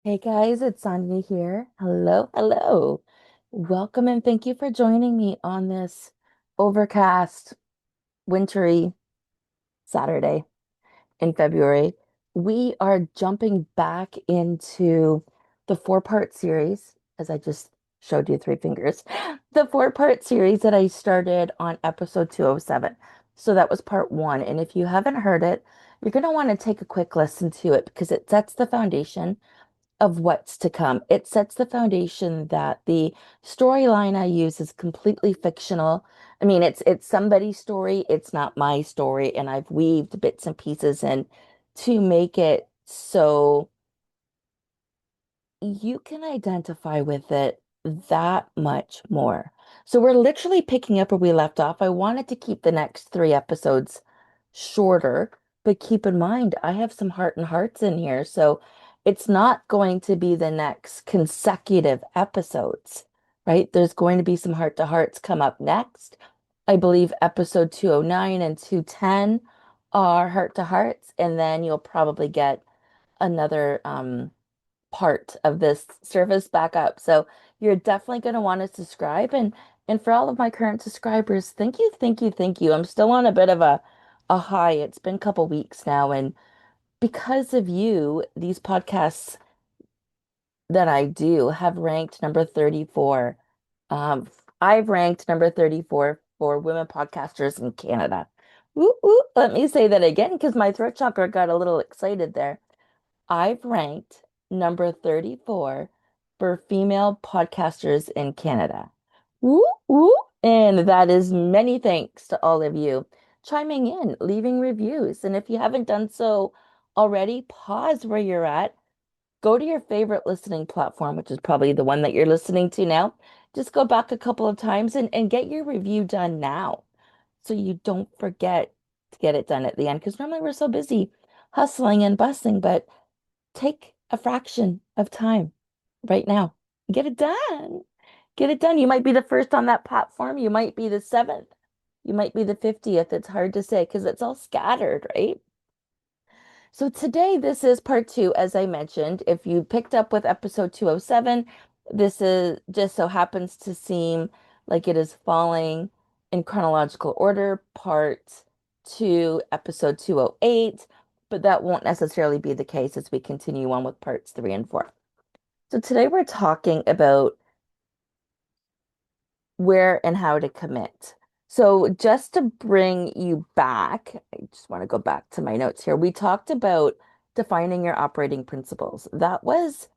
Hey guys, it's Sonia here. Hello, hello. Welcome and thank you for joining me on this overcast, wintry Saturday in February. We are jumping back into the four-part series, as I just showed you three fingers, the four-part series that I started on episode 207. So that was part one. And if you haven't heard it, you're going to want to take a quick listen to it because it sets the foundation of what's to come. It sets the foundation that the storyline I use is completely fictional. I mean, it's somebody's story, it's not my story, and I've weaved bits and pieces in to make it so you can identify with it that much more. So we're literally picking up where we left off. I wanted to keep the next three episodes shorter, but keep in mind, I have some heart and hearts in here. So it's not going to be the next consecutive episodes, right? There's going to be some heart to hearts come up next. I believe episode 209 and 210 are heart to hearts, and then you'll probably get another part of this service back up. So you're definitely going to want to subscribe and for all of my current subscribers, thank you, thank you, thank you. I'm still on a bit of a high. It's been a couple weeks now, and because of you, these podcasts that I do have ranked number 34. Um, I've ranked number 34 for women podcasters in Canada. Woo, woo. Let me say that again because my throat chakra got a little excited there. I've ranked number 34 for female podcasters in Canada. Woo, woo. And that is many thanks to all of you chiming in, leaving reviews. And if you haven't done so already, pause where you're at. Go to your favorite listening platform, which is probably the one that you're listening to now. Just go back a couple of times and get your review done now so you don't forget to get it done at the end. Because normally we're so busy hustling and bustling, but take a fraction of time right now. Get it done. Get it done. You might be the first on that platform. You might be the seventh. You might be the 50th. It's hard to say because it's all scattered, right? So today, this is part two, as I mentioned. If you picked up with episode 207, this is just so happens to seem like it is falling in chronological order, part two, episode 208, but that won't necessarily be the case as we continue on with parts three and four. So today we're talking about where and how to commit. So just to bring you back, I just want to go back to my notes here. We talked about defining your operating principles. That was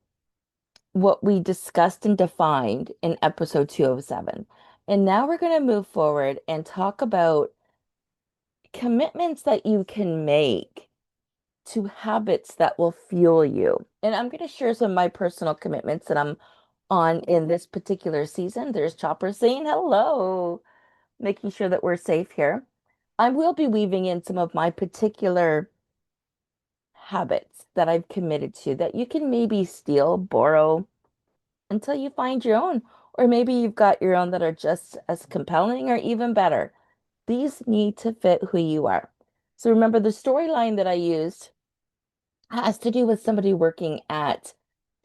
what we discussed and defined in episode 207. And now we're going to move forward and talk about commitments that you can make to habits that will fuel you. And I'm going to share some of my personal commitments that I'm on in this particular season. There's Chopper saying hello, making sure that we're safe here. I will be weaving in some of my particular habits that I've committed to that you can maybe steal, borrow until you find your own. Or maybe you've got your own that are just as compelling or even better. These need to fit who you are. So remember the storyline that I used has to do with somebody working at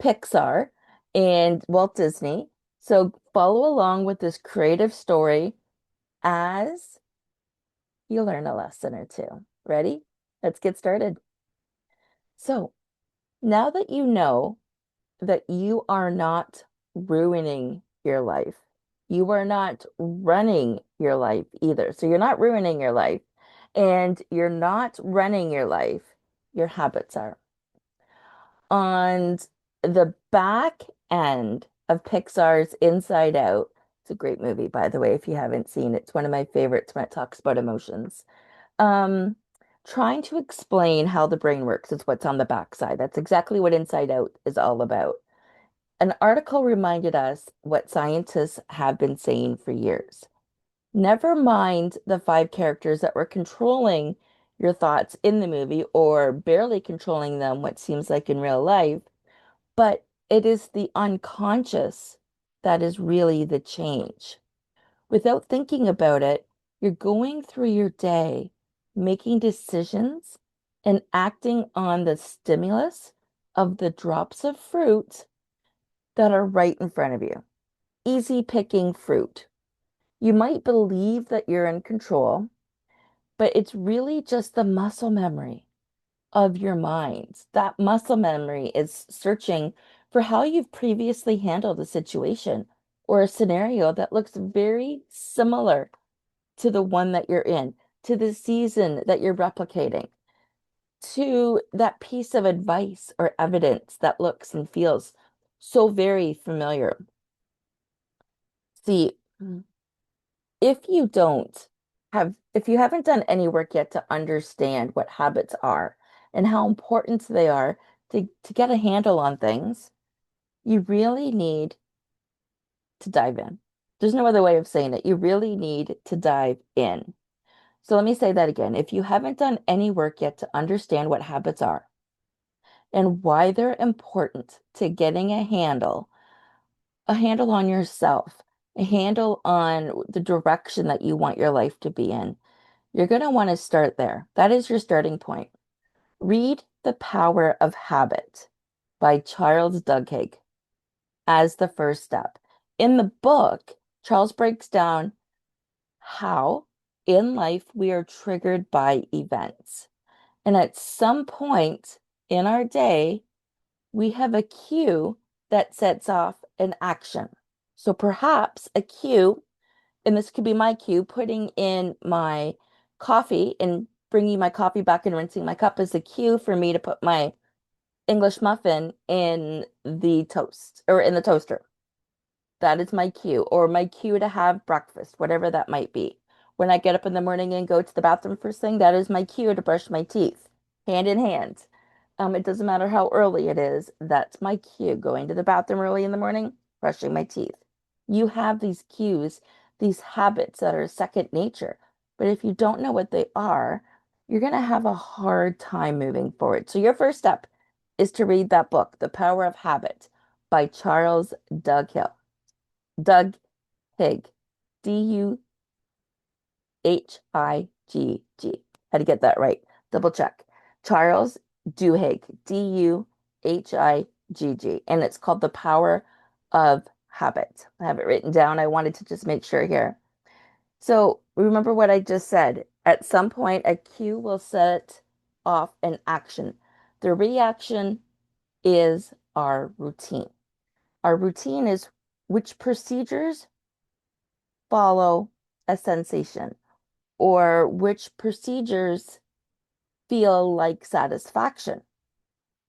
Pixar and Walt Disney. So follow along with this creative story as you learn a lesson or two. Ready? Let's get started. So now that you know that you are not ruining your life, you are not running your life either. So you're not ruining your life and you're not running your life. Your habits are. On the back end of Pixar's Inside Out, it's a great movie, by the way, if you haven't seen it. It's one of my favorites when it talks about emotions. Um, Trying to explain how the brain works is what's on the backside. That's exactly what Inside Out is all about. An article reminded us what scientists have been saying for years. Never mind the five characters that were controlling your thoughts in the movie or barely controlling them, what seems like in real life, but it is the unconscious that is really the change. Without thinking about it, you're going through your day, making decisions and acting on the stimulus of the drops of fruit that are right in front of you. Easy picking fruit. You might believe that you're in control, but it's really just the muscle memory of your mind. That muscle memory is searching for how you've previously handled a situation or a scenario that looks very similar to the one that you're in, to the season that you're replicating, to that piece of advice or evidence that looks and feels so very familiar. See, if you don't if you haven't done any work yet to understand what habits are and how important they are to get a handle on things, you really need to dive in. There's no other way of saying it. You really need to dive in. So let me say that again. If you haven't done any work yet to understand what habits are and why they're important to getting a handle on yourself, a handle on the direction that you want your life to be in, you're going to want to start there. That is your starting point. Read The Power of Habit by Charles Duhigg as the first step. In the book, Charles breaks down how in life we are triggered by events. And at some point in our day, we have a cue that sets off an action. So perhaps a cue, and this could be my cue, putting in my coffee and bringing my coffee back and rinsing my cup is a cue for me to put my English muffin in the toast or in the toaster. That is my cue, or my cue to have breakfast, whatever that might be. When I get up in the morning and go to the bathroom first thing, that is my cue to brush my teeth, hand in hand. It doesn't matter how early it is, that's my cue. Going to the bathroom early in the morning, brushing my teeth. You have these cues, these habits that are second nature. But if you don't know what they are, you're going to have a hard time moving forward. So your first step is to read that book, The Power of Habit by Charles Doug Higg, Duhigg. Had to get that right. Double check. Charles Duhigg, Duhigg. And it's called The Power of Habit. I have it written down. I wanted to just make sure here. So remember what I just said. At some point, a cue will set off an action. The reaction is our routine. Our routine is which procedures follow a sensation or which procedures feel like satisfaction,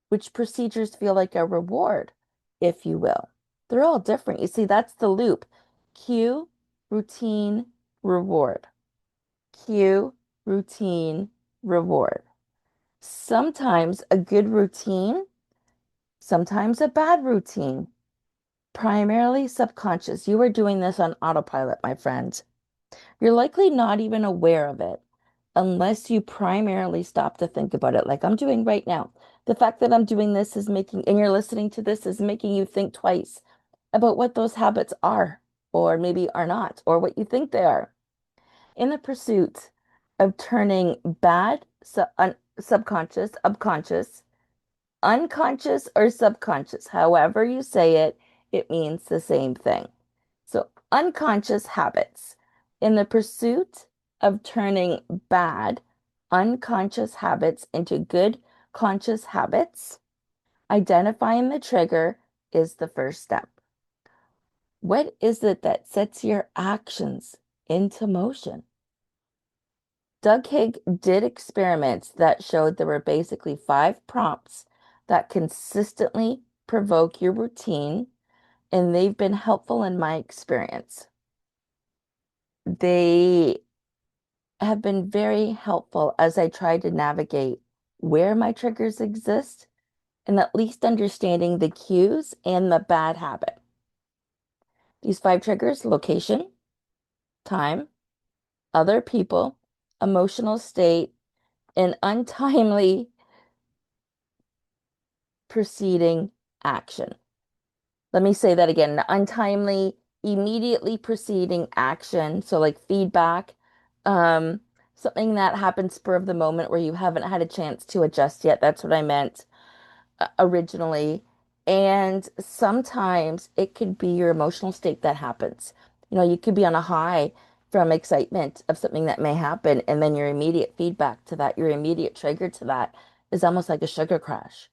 which procedures feel like a reward, if you will. They're all different. You see, that's the loop. Cue, routine, reward. Cue, routine, reward. Sometimes a good routine, sometimes a bad routine, primarily subconscious. You are doing this on autopilot, my friend. You're likely not even aware of it unless you primarily stop to think about it, like I'm doing right now. The fact that I'm doing this is making, and you're listening to this, is making you think twice about what those habits are, or maybe are not, or what you think they are. In the pursuit of turning bad, subconscious, subconscious, unconscious, or subconscious, however you say it, it means the same thing. So, unconscious habits. In the pursuit of turning bad, unconscious habits into good, conscious habits, identifying the trigger is the first step. What is it that sets your actions into motion? Duhigg did experiments that showed there were basically 5 prompts that consistently provoke your routine, and they've been helpful in my experience. They have been very helpful as I try to navigate where my triggers exist and at least understanding the cues and the bad habit. These 5 triggers: location, time, other people, emotional state, and untimely preceding action. Let me say that again. Untimely, immediately preceding action. So like feedback, um, something that happens spur of the moment where you haven't had a chance to adjust yet. That's what I meant. originally. And sometimes it could be your emotional state that happens. You could be on a high from excitement of something that may happen, and then your immediate feedback to that, your immediate trigger to that is almost like a sugar crash.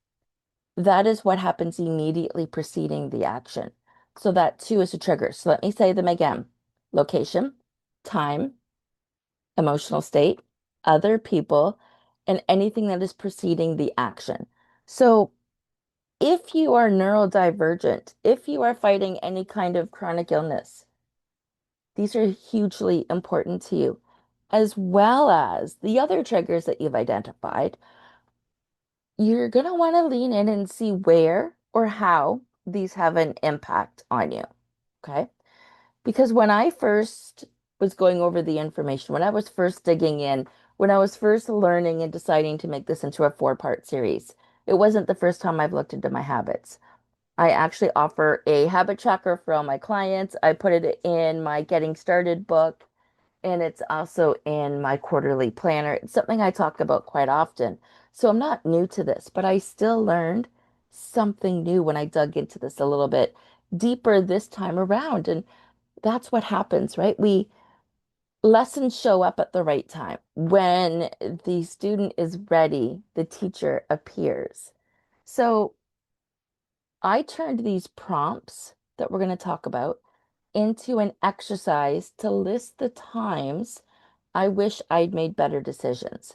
That is what happens immediately preceding the action. So that too is a trigger. So let me say them again. Location, time, emotional state, other people, and anything that is preceding the action. So if you are neurodivergent, if you are fighting any kind of chronic illness, these are hugely important to you, as well as the other triggers that you've identified. You're going to want to lean in and see where or how these have an impact on you. Okay. Because when I first was going over the information, when I was first digging in, when I was first learning and deciding to make this into a four-part series, it wasn't the first time I've looked into my habits. I actually offer a habit tracker for all my clients. I put it in my Getting Started book, and it's also in my quarterly planner. It's something I talk about quite often. So I'm not new to this, but I still learned something new when I dug into this a little bit deeper this time around. And that's what happens, right? Lessons show up at the right time. When the student is ready, the teacher appears. So I turned these prompts that we're going to talk about into an exercise to list the times I wish I'd made better decisions.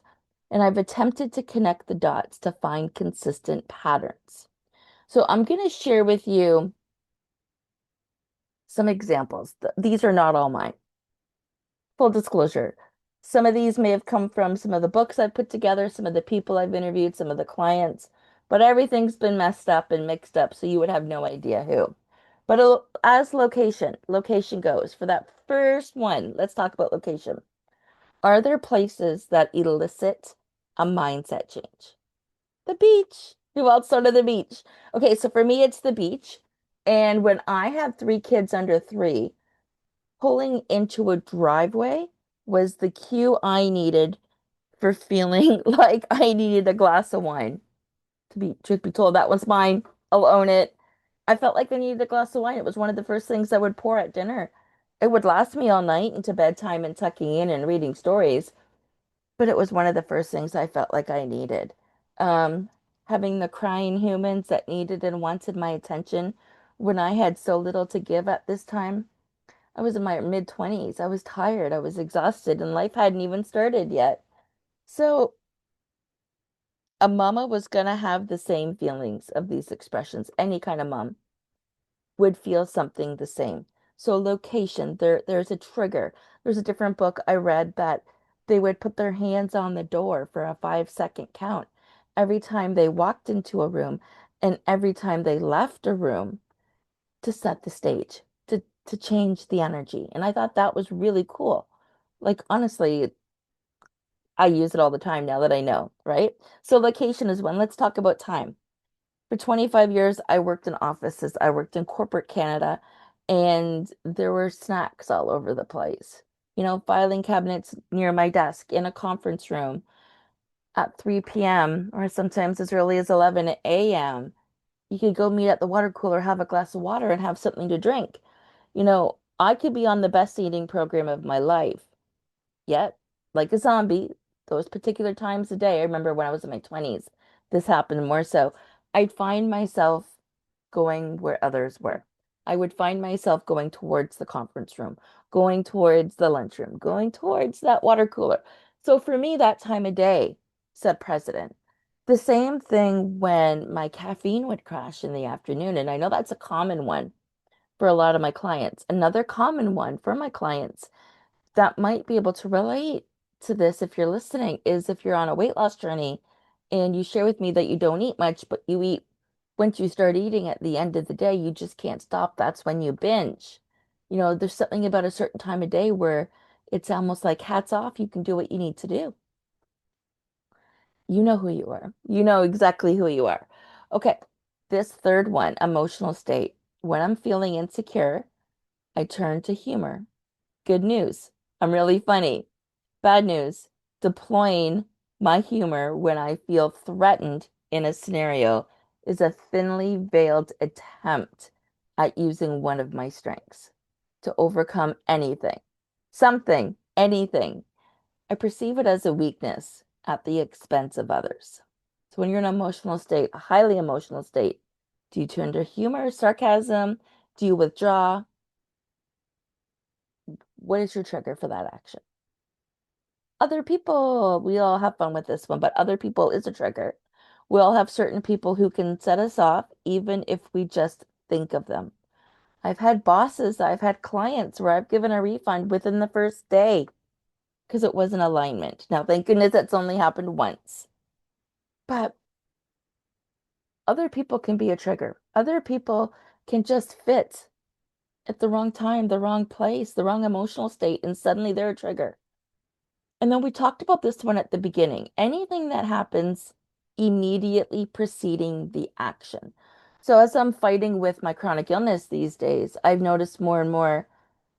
And I've attempted to connect the dots to find consistent patterns. So I'm going to share with you some examples. These are not all mine. Full disclosure. Some of these may have come from some of the books I've put together, some of the people I've interviewed, some of the clients, but everything's been messed up and mixed up, so you would have no idea who. But as location goes, for that first one, let's talk about location. Are there places that elicit a mindset change? The beach. Who else go to the beach? Okay, so for me, it's the beach. And when I have three kids under three, pulling into a driveway was the cue I needed for feeling like I needed a glass of wine. To be truth be told, that one's mine. I'll own it. I felt like I needed a glass of wine. It was one of the first things I would pour at dinner. It would last me all night into bedtime and tucking in and reading stories, but it was one of the first things I felt like I needed. Um, Having the crying humans that needed and wanted my attention when I had so little to give at this time. I was in my mid 20s. I was tired. I was exhausted, and life hadn't even started yet. So, a mama was going to have the same feelings of these expressions. Any kind of mom would feel something the same. So, location, there's a trigger. There's a different book I read that they would put their hands on the door for a 5-second count every time they walked into a room and every time they left a room to set the stage, to change the energy. And I thought that was really cool. Like honestly, I use it all the time now that I know, right? So location is one. Let's talk about time. For 25 years, I worked in offices. I worked in corporate Canada, and there were snacks all over the place. Filing cabinets near my desk in a conference room at 3 p.m. or sometimes as early as 11 a.m. You could go meet at the water cooler, have a glass of water, and have something to drink. I could be on the best eating program of my life, yet, like a zombie, those particular times a day, I remember when I was in my 20s, this happened more so. I'd find myself going where others were. I would find myself going towards the conference room, going towards the lunchroom, going towards that water cooler. So for me, that time of day set precedent. The same thing when my caffeine would crash in the afternoon. And I know that's a common one for a lot of my clients. Another common one for my clients that might be able to relate to this if you're listening is if you're on a weight loss journey and you share with me that you don't eat much, but you eat once you start eating at the end of the day, you just can't stop. That's when you binge. There's something about a certain time of day where it's almost like hats off, you can do what you need to do. You know who you are. You know exactly who you are. Okay, this third one, emotional state. When I'm feeling insecure, I turn to humor. Good news, I'm really funny. Bad news, deploying my humor when I feel threatened in a scenario is a thinly veiled attempt at using one of my strengths to overcome anything, something, anything. I perceive it as a weakness at the expense of others. So when you're in an emotional state, a highly emotional state, do you turn to humor, sarcasm? Do you withdraw? What is your trigger for that action? Other people, we all have fun with this one, but other people is a trigger. We all have certain people who can set us off, even if we just think of them. I've had bosses, I've had clients where I've given a refund within the first day because it wasn't alignment. Now, thank goodness that's only happened once. But other people can be a trigger. Other people can just fit at the wrong time, the wrong place, the wrong emotional state, and suddenly they're a trigger. And then we talked about this one at the beginning. Anything that happens immediately preceding the action. So as I'm fighting with my chronic illness these days, I've noticed more and more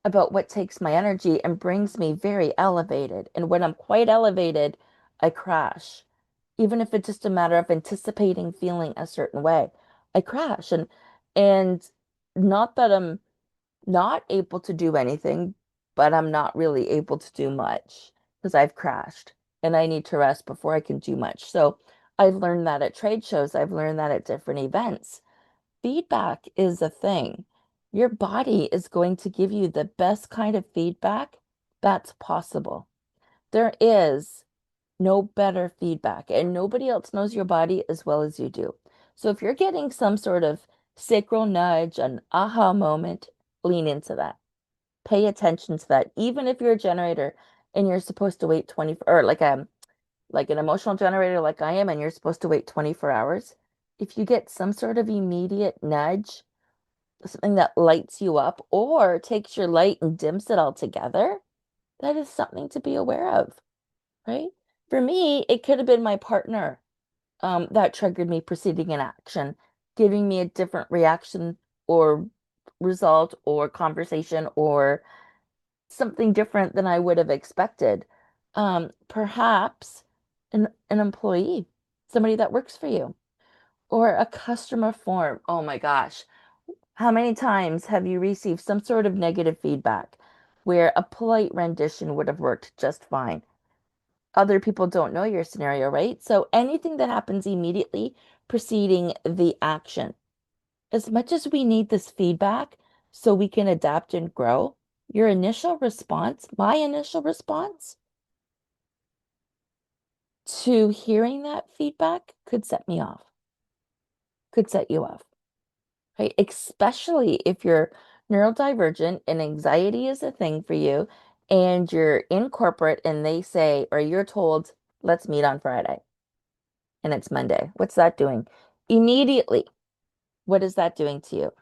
about what takes my energy and brings me very elevated. And when I'm quite elevated, I crash. Even if it's just a matter of anticipating feeling a certain way, I crash. And not that I'm not able to do anything, but I'm not really able to do much because I've crashed and I need to rest before I can do much. So I've learned that at trade shows, I've learned that at different events. Feedback is a thing. Your body is going to give you the best kind of feedback that's possible. There is no better feedback, and nobody else knows your body as well as you do. So if you're getting some sort of sacral nudge, an aha moment, lean into that. Pay attention to that. Even if you're a generator and you're supposed to wait 20 or like an emotional generator like I am and you're supposed to wait 24 hours, if you get some sort of immediate nudge, something that lights you up or takes your light and dims it altogether, that is something to be aware of, right? For me, it could have been my partner that triggered me proceeding an action, giving me a different reaction or result or conversation or something different than I would have expected. Perhaps an employee, somebody that works for you, or a customer form. Oh my gosh. How many times have you received some sort of negative feedback where a polite rendition would have worked just fine? Other people don't know your scenario, right? So anything that happens immediately preceding the action, as much as we need this feedback so we can adapt and grow, your initial response, my initial response to hearing that feedback could set me off, could set you off, right? Especially if you're neurodivergent and anxiety is a thing for you and you're in corporate and they say, or you're told, let's meet on Friday and it's Monday. What's that doing? Immediately, what is that doing to you?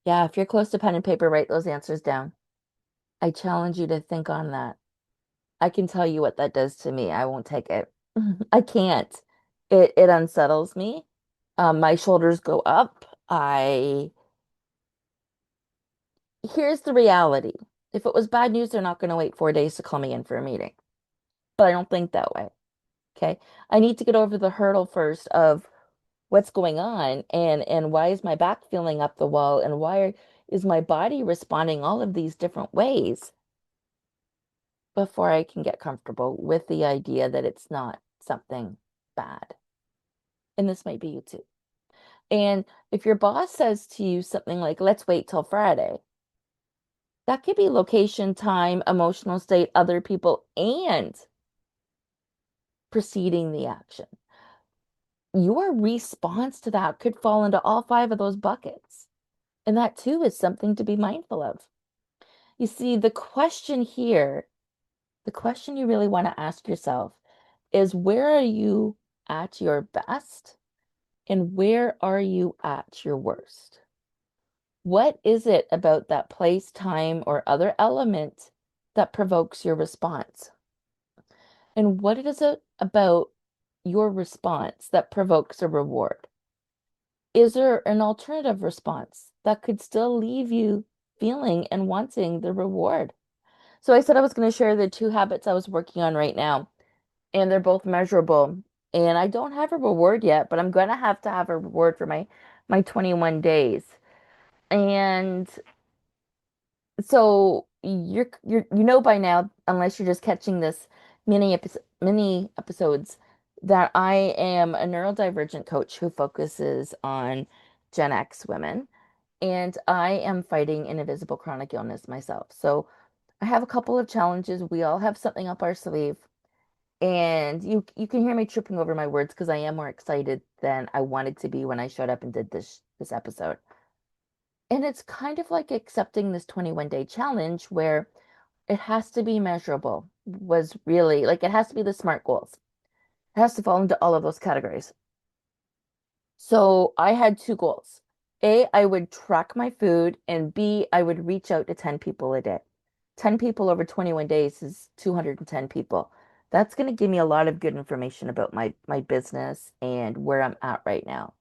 Yeah, if you're close to pen and paper, write those answers down. I challenge you to think on that. I can tell you what that does to me. I won't take it. I can't. It unsettles me. My shoulders go up. I Here's the reality. If it was bad news, they're not going to wait 4 days to call me in for a meeting. But I don't think that way. Okay. I need to get over the hurdle first of what's going on and why is my back feeling up the wall and why is my body responding all of these different ways before I can get comfortable with the idea that it's not something bad. And this might be you too. And if your boss says to you something like, let's wait till Friday, that could be location, time, emotional state, other people, and preceding the action. Your response to that could fall into all five of those buckets. And that too is something to be mindful of. You see, the question here, the question you really want to ask yourself is where are you at your best and where are you at your worst? What is it about that place, time, or other element that provokes your response? And what is it about your response that provokes a reward? Is there an alternative response that could still leave you feeling and wanting the reward? So I said I was going to share the two habits I was working on right now. and they're both measurable. And I don't have a reward yet, but I'm gonna have to have a reward for my 21 days. And so you know by now, unless you're just catching this mini episodes, that I am a neurodivergent coach who focuses on Gen X women, and I am fighting an invisible chronic illness myself. So I have a couple of challenges. We all have something up our sleeve. And you can hear me tripping over my words because I am more excited than I wanted to be when I showed up and did this episode. And it's kind of like accepting this 21-day challenge where it has to be measurable, was really like it has to be the SMART goals. It has to fall into all of those categories. So I had two goals. A, I would track my food, and B, I would reach out to 10 people a day. 10 people over 21 days is 210 people. That's going to give me a lot of good information about my business and where I'm at right now.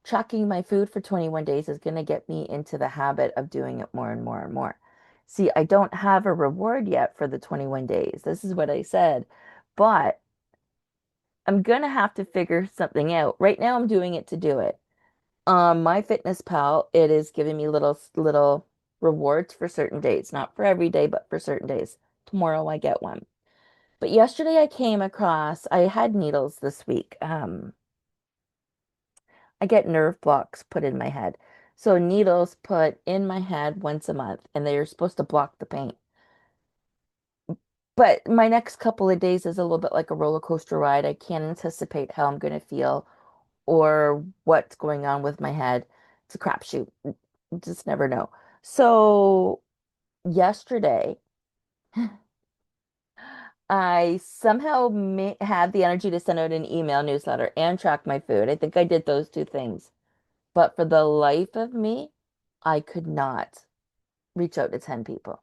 Tracking my food for 21 days is going to get me into the habit of doing it more and more and more. See, I don't have a reward yet for the 21 days. This is what I said, but I'm going to have to figure something out. Right now, I'm doing it to do it. My Fitness Pal, it is giving me little rewards for certain days, not for every day, but for certain days. Tomorrow I get one. But yesterday I came across, I had needles this week. I get nerve blocks put in my head. So needles put in my head once a month, and they're supposed to block the pain. But my next couple of days is a little bit like a roller coaster ride. I can't anticipate how I'm going to feel or what's going on with my head. It's a crapshoot. You just never know. So yesterday, I somehow had the energy to send out an email newsletter and track my food. I think I did those two things. But for the life of me, I could not reach out to 10 people.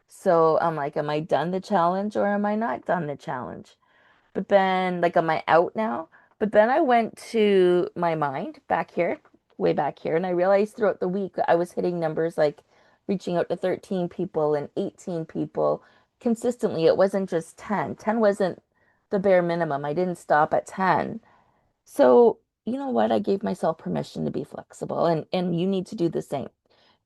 So I'm like, am I done the challenge or am I not done the challenge? But then, like, am I out now? But then I went to my mind back here, way back here, and I realized throughout the week I was hitting numbers like reaching out to 13 people and 18 people consistently. It wasn't just 10. 10 wasn't the bare minimum. I didn't stop at 10. So, you know what? I gave myself permission to be flexible, and you need to do the same.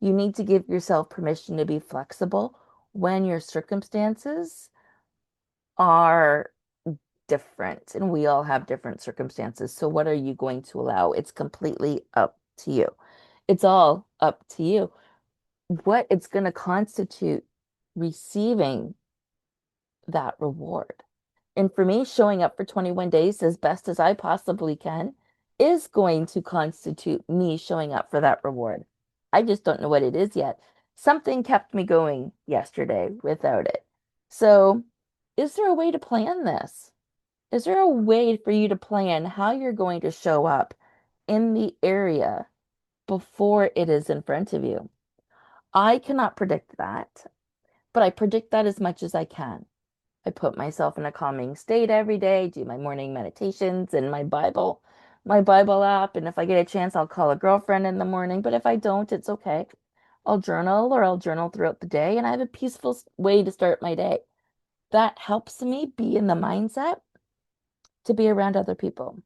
You need to give yourself permission to be flexible when your circumstances are different, and we all have different circumstances. So, what are you going to allow? It's completely up to you. It's all up to you. What it's going to constitute receiving that reward. And for me, showing up for 21 days as best as I possibly can is going to constitute me showing up for that reward. I just don't know what it is yet. Something kept me going yesterday without it. So, is there a way to plan this? Is there a way for you to plan how you're going to show up in the area before it is in front of you? I cannot predict that, but I predict that as much as I can. I put myself in a calming state every day, do my morning meditations and my Bible app. And if I get a chance, I'll call a girlfriend in the morning. But if I don't, it's okay. I'll journal or I'll journal throughout the day, and I have a peaceful way to start my day. That helps me be in the mindset to be around other people.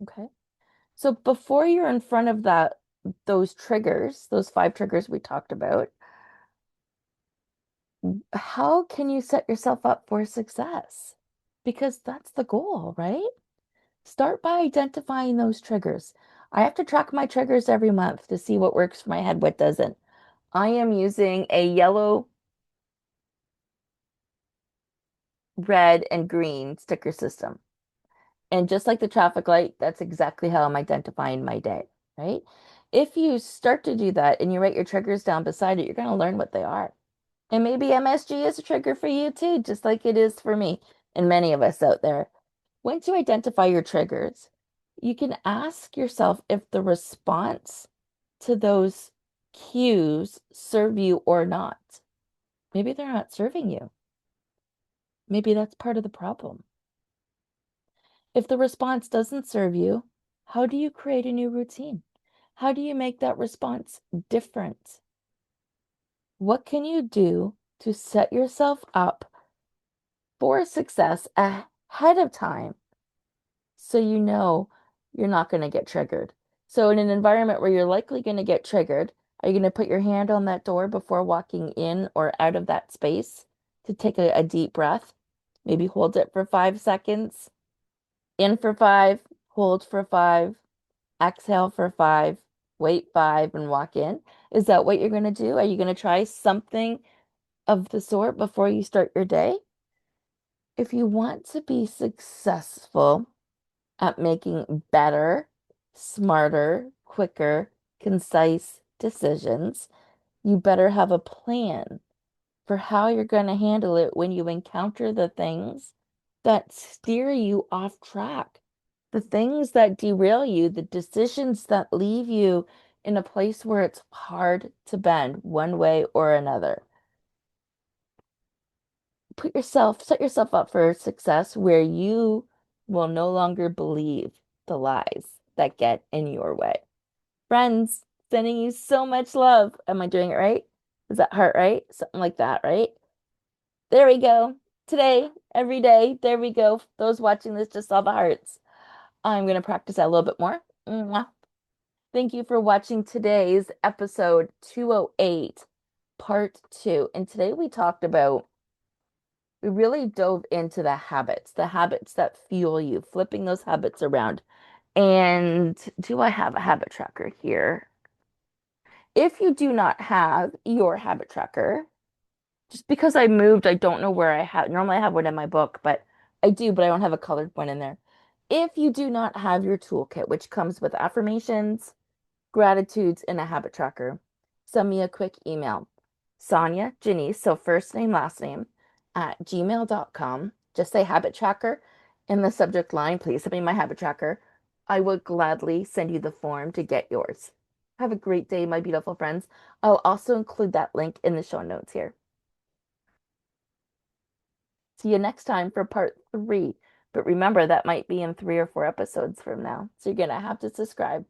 Okay. So before you're in front of those triggers, those 5 triggers we talked about, how can you set yourself up for success? Because that's the goal, right? Start by identifying those triggers. I have to track my triggers every month to see what works for my head, what doesn't. I am using a yellow, red, and green sticker system. And just like the traffic light, that's exactly how I'm identifying my day, right? If you start to do that and you write your triggers down beside it, you're going to learn what they are. And maybe MSG is a trigger for you too, just like it is for me and many of us out there. Once you identify your triggers, you can ask yourself if the response to those cues serve you or not. Maybe they're not serving you. Maybe that's part of the problem. If the response doesn't serve you, how do you create a new routine? How do you make that response different? What can you do to set yourself up for success ahead of time so you know you're not going to get triggered. So, in an environment where you're likely going to get triggered, are you going to put your hand on that door before walking in or out of that space to take a deep breath? Maybe hold it for 5 seconds, in for five, hold for five, exhale for five, wait five, and walk in. Is that what you're going to do? Are you going to try something of the sort before you start your day? If you want to be successful at making better, smarter, quicker, concise decisions, you better have a plan for how you're going to handle it when you encounter the things that steer you off track, the things that derail you, the decisions that leave you in a place where it's hard to bend one way or another. Set yourself up for success where you will no longer believe the lies that get in your way. Friends, sending you so much love. Am I doing it right? Is that heart right? Something like that, right? There we go. Today, every day, there we go. Those watching this just saw the hearts. I'm going to practice that a little bit more. Mwah. Thank you for watching today's episode 208, part two. And today we really dove into the habits that fuel you, flipping those habits around. And do I have a habit tracker here? If you do not have your habit tracker, just because I moved, I don't know where I have. Normally, I have one in my book, but I do, but I don't have a colored one in there. If you do not have your toolkit, which comes with affirmations, gratitudes, and a habit tracker, send me a quick email. Sonia Janice, so first name, last name, at gmail.com. Just say habit tracker in the subject line. Please send me my habit tracker. I would gladly send you the form to get yours. Have a great day, my beautiful friends. I'll also include that link in the show notes here. See you next time for part three. But remember, that might be in 3 or 4 episodes from now. So you're going to have to subscribe.